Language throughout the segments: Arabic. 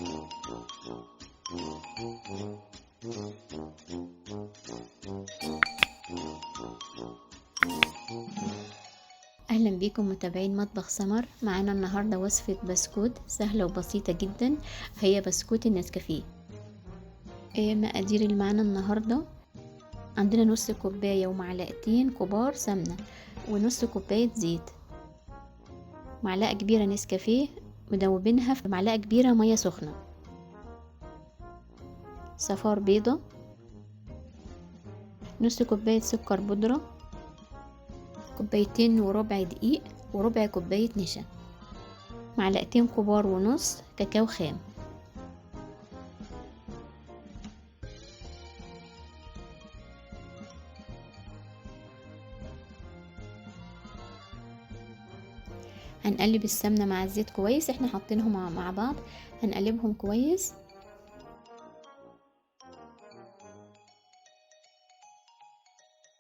اهلا بيكم متابعين مطبخ سمر. معانا النهارده وصفه بسكوت سهله وبسيطه جدا، هي بسكوت النسكافيه. مقادير اللي معانا النهارده: عندنا نص كوبايه ومعلقتين كبار سمنه، ونص كوبايه زيت، معلقه كبيره نسكافيه مدوبينها في معلقه كبيره ميه سخنه، صفار بيضه، نص كوبايه سكر بودره، كوبايتين وربع دقيق، وربع كوبايه نشا، معلقتين كبار ونص كاكاو خام. هنقلب السمنة مع الزيت كويس، احنا حاطينهم مع بعض، هنقلبهم كويس.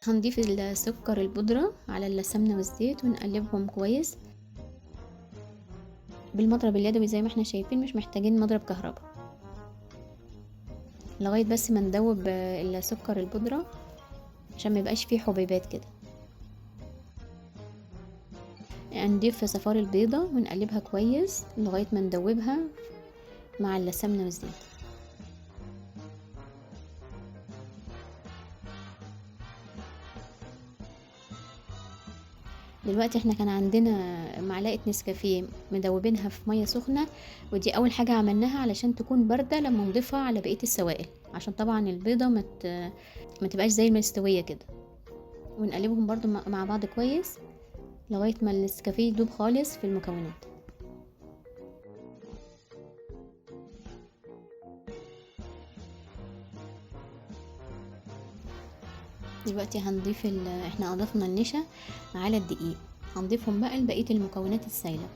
هنضيف السكر البودرة على السمنة والزيت ونقلبهم كويس بالمضرب اليدوي زي ما احنا شايفين، مش محتاجين مضرب كهرباء، لغاية بس ما ندوب السكر البودرة عشان ما يبقاش فيه حبيبات كده. نضيف صفار البيضة ونقلبها كويس لغاية ما ندوبها مع السمنة والزيت. دلوقتي احنا كان عندنا معلقة نسكافيه مدوبينها في مية سخنة، ودي اول حاجة عملناها علشان تكون باردة لما نضيفها على بقية السوائل، عشان طبعا البيضة ما تبقاش زي المستوية كده. ونقلبهم برضو مع بعض كويس لغاية ما النسكافيه يدوب خالص في المكونات. دلوقتي هنضيف احنا اضفنا النشا على الدقيق، هنضيفهم بقى لبقية المكونات السائلة.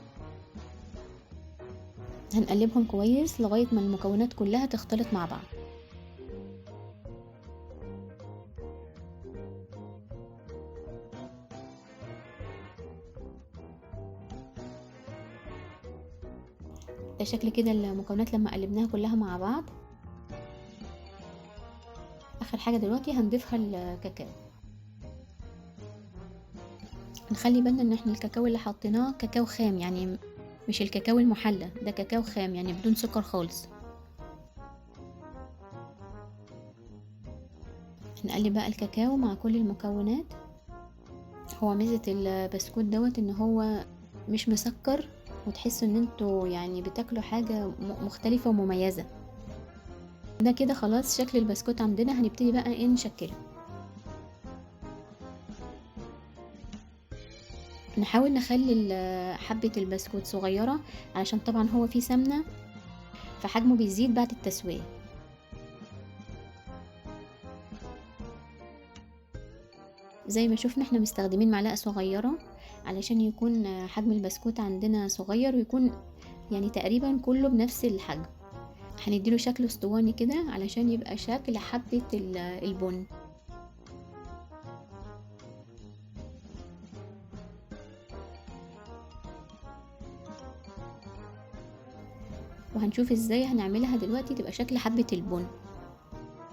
هنقلبهم كويس لغاية ما المكونات كلها تختلط مع بعض. ده شكل كده المكونات لما قلبناها كلها مع بعض. اخر حاجة دلوقتي هنضيفها الكاكاو. نخلي بالنا ان احنا الكاكاو اللي حطيناه كاكاو خام، يعني مش الكاكاو المحلى، ده كاكاو خام يعني بدون سكر خالص. هنقلب بقى الكاكاو مع كل المكونات. هو ميزة البسكوت دوت ان هو مش مسكر، وتحسوا ان انتوا يعني بتاكلوا حاجة مختلفة ومميزة. ده كده خلاص شكل البسكوت عندنا، هنبتدي بقى ايه نشكله. نحاول نخلي حبة البسكوت صغيرة علشان طبعا هو فيه سمنة، فحجمه بيزيد بعد التسوية. زي ما شفنا احنا مستخدمين معلقة صغيرة علشان يكون حجم البسكوت عندنا صغير، ويكون يعني تقريبا كله بنفس الحجم. هنديله شكل اسطواني كده علشان يبقى شكل حبة البن. وهنشوف ازاي هنعملها دلوقتي تبقى شكل حبة البن.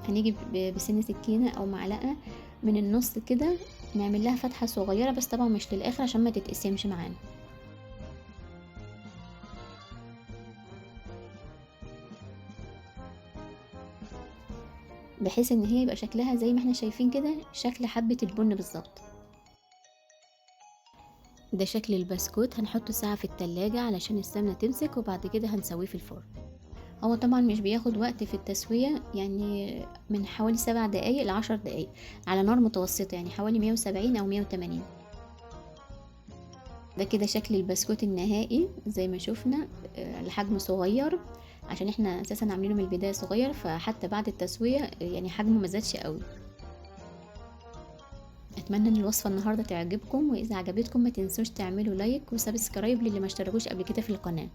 هنيجي بسن سكينة او معلقة من النص كده، نعمل لها فتحة صغيرة بس طبعا مش للاخر عشان ما تتقسمش معانا. بحيث ان هي يبقى شكلها زي ما احنا شايفين كده، شكل حبة البن بالظبط. ده شكل البسكوت. هنحطه ساعة في التلاجة علشان السمنة تمسك، وبعد كده هنسويه في الفرن. هو طبعا مش بياخد وقت في التسوية، يعني من حوالي 7 دقايق ل10 دقايق على نار متوسطة، يعني حوالي 170 أو 180. ده كده شكل البسكوت النهائي زي ما شفنا. الحجم صغير عشان احنا اساسا عاملينه من البداية صغير، فحتى بعد التسوية يعني حجمه مزادش قوي. اتمنى ان الوصفة النهاردة تعجبكم، واذا عجبتكم ما تنسوش تعملوا لايك وسبسكرايب للي ما اشتركوش قبل كده في القناة.